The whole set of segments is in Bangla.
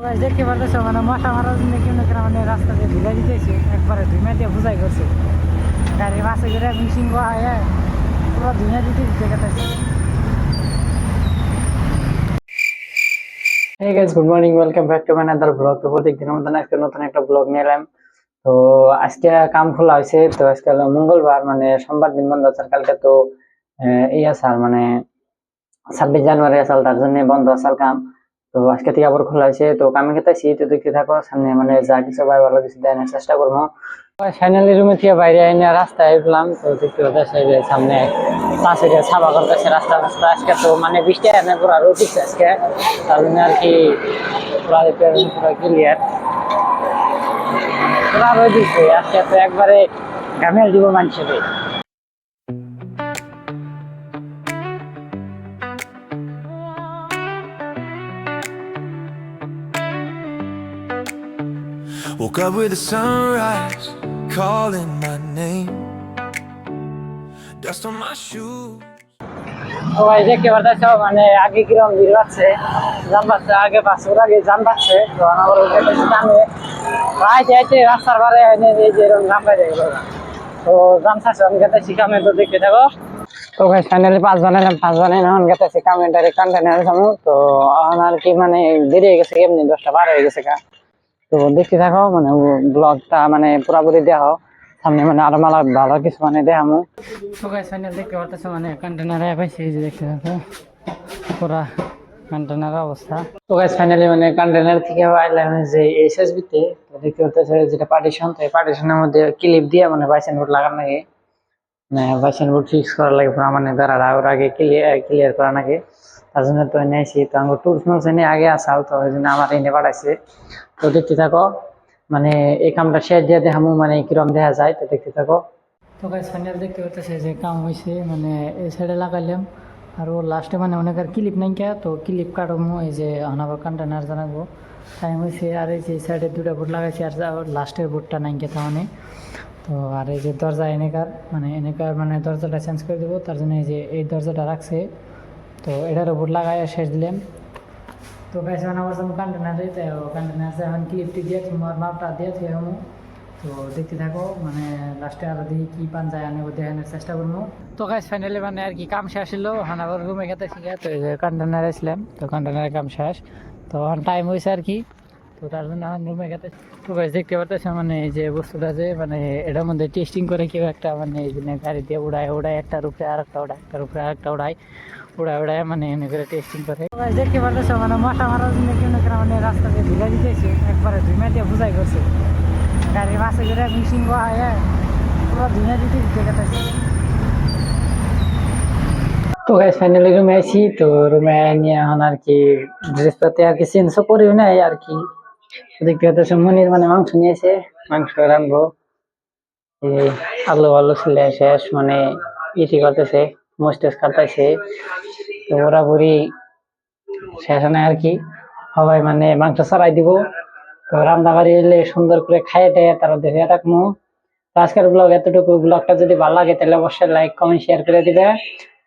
দেখতে পারতেছ মানে মশা মারার জন্য কেউ না মানে রাস্তা দিয়ে ঢিলা দিতেছে একবারে ধুইমা দিয়ে বুঝাই করছে গাড়ি বাসে করে মিশিং হয় পুরো ধুইমা দিতে দিতে গেছে। Hey guys, good morning. Welcome back to another vlog. তো প্রত্যেকদিনের মতন আজকে নতুন একটা ব্লগ নিয়ে এলাম। তো আজকে কাম খোলা হয়েছে। তো আজকে হলো মঙ্গলবার, মানে সোমবার দিন বন্ধ আছে। কালকে তো এই আছে মানে 26 জানুয়ারি আছে, তার জন্য বন্ধ আছে কাম। তো আজকে থেকে আবার খোলা হয়েছে। তো কামে গেতেছি, তো দেখতে থাকো। সামনে মানে যা কিছু ভাই ভালো কিছু দেওয়ার চেষ্টা করবো। ফাইনালি রুমে থেকে বাইরে এনে রাস্তায় উঠলাম। তো দেখতে পাচ্ছি যে সামনে পাশে ছাপা করতেছে রাস্তা রাস্তা। আজকে তো মানে বৃষ্টি এনে পুরো রোদ দিচ্ছে আজকে, তার জন্য আর কি পুরো ক্লিয়ার পুরা রোদ দিচ্ছে আজকে। তো একবারে ঘামেল দিব মানুষের। Woke up with the sunrise calling my name, dust on my shoes. তো ভাই দেখতে পারতেছ মানে আগে কিরকম ভিড় পাচ্ছে, জাম পাচ্ছে আগে পাচ্ছে, ওর আগে জাম পাচ্ছে। তো আমার জামে প্রায় যাইতে রাস্তার পারে এনে যে এরকম জাম পাই যায়। তো জাম থাকছে আমি গেতেছি কামে। তো দেখতে থাকো। তো ভাই ফাইনালি 5 বানাইলাম, 5 বানাই এখন গেতেছি কামে ডাইরেক্ট কন্টেনারে যাবো। তো এখন আর কি মানে দেরি হয়ে গেছে, এমনি 10টা পার হয়ে গেছে কা। তো দেখতে থাকো মানে ব্লগটা মানে পুরাপুরি দেখো, সামনে মানে আরো মালা ভালো কিছু মানে দেখামু। তো গাইস ফাইনাল দেখতে পারতেছো মানে কন্টেনারে পাইছি, এই যে দেখতে থাকো পুরা কন্টেনারের অবস্থা। তো গাইস ফাইনালি মানে কন্টেনার থেকে আইলাম যে এসএসবি তে। তো দেখতে পারতেছো যেটা পার্টিশন, তো এই পার্টিশনের মধ্যে ক্লিপ দিয়ে মানে বাইসেন বোর্ড লাগানো লাগে, মানে বাইসেন বোর্ড ফিক্স করা লাগে পুরো, মানে দাঁড়া ওর আগে ক্লিয়ার করা লাগে। তার জন্য তো নিয়েছি। তো আমার টুলস মুলস এনে আগে আসাল, তো ওই জন্য আমার এনে পাঠাইছে। তো দেখতে থাকো মানে এই কামটা শেষ দিয়ে দেখামু মানে কিরম দেখা যায়। তো দেখতে থাকো। তো গাইস ফাইনাল দেখতে পাচ্ছেন যে কাম হয়েছে, মানে এই সাইডে লাগাইলাম আর ও লাস্টে মানে অনেক আর ক্লিপ নাই কে। তো ক্লিপ কাটমু, এই যে আনাবার কন্টেনার জানাবো টাইম হয়েছে। আর এই যে সাইডে 2টা বোর্ড লাগাইছি আর লাস্টের বোর্ডটা নাই কে তাহলে। তো আর এই যে দরজা এনেকার মানে দরজাটা চেঞ্জ করে দেবো, তার জন্য এই যে এই দরজাটা রাখছে। তো এটার উপর লাগাই শেষ দিলাম। তো গাইস আমার সামনে কন্টেনারে, তো কন্টেনারে এখন ক্লিপটি দিয়ে তোমার মাপটা দিয়ে থুয়ামু। তো দেখতে থাকো মানে লাস্টে আরো দেখি কি পান যায় আনে দেখানোর চেষ্টা করবো। তো গাইস ফাইনালি মানে আর কি কাম শেষ হলো, এখন আবার রুমে গেতে শিখে। তো এই যে কন্টেনারে ছিলাম, তো কন্টেনারের কাম শেষ। তো এখন টাইম হয়েছে আর কি, তো তার জন্য এখন রুমে গেতে। তো গাইস দেখতে পাচ্ছ মানে এই যে বস্তুটা যে মানে এটার মধ্যে টেস্টিং করে কেউ একটা মানে এই জন্য গাড়ি দিয়ে উড়ায় একটার উপরে আর একটা উড়ায়, একটার উপরে আর একটা উড়ায় মানে এমনি করে টেস্টিং করে। দেখতে পারতেছ মানে মশা মারার জন্য কেউ না মানে রাস্তা দিয়ে ঢিলা দিতেছে একবারে ধুইমা দিয়ে বুঝাই করছে গাড়ি বাসে করে মিশিং হয় পুরো ধুইমা দিতে গেতেছে। তো গাইস ফাইনালি রুমে আইছি। তো রুমে নিয়ে এখন আর কি ড্রেস পাতে আর কি চেঞ্জও করি নাই আর কি। দেখতে পাচ্ছ মনির মানে মাংস নিয়েছে, মাংস রানবো। এই আলু ছিলে শেষ মানে ইটি করতেছে, মোস্টেস কাটাইছে। তো বরাবরই শেষ নাই আর কি, সবাই মানে মাংস ছাড়াই দিব। তো রান্না বাড়ি এলে সুন্দর করে খাইয়ে টাইয়ে তারা দেখে রাখবো। তো আজকের ব্লগ এতটুকু। ব্লগটা যদি ভালো লাগে তাহলে অবশ্যই লাইক কমেন্ট শেয়ার করে দিবে,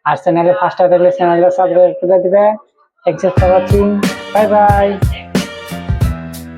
আর চ্যানেলে ফার্স্ট টাইম চ্যানেলটা সাবস্ক্রাইব করে দিবে। Thanks for watching, bye bye.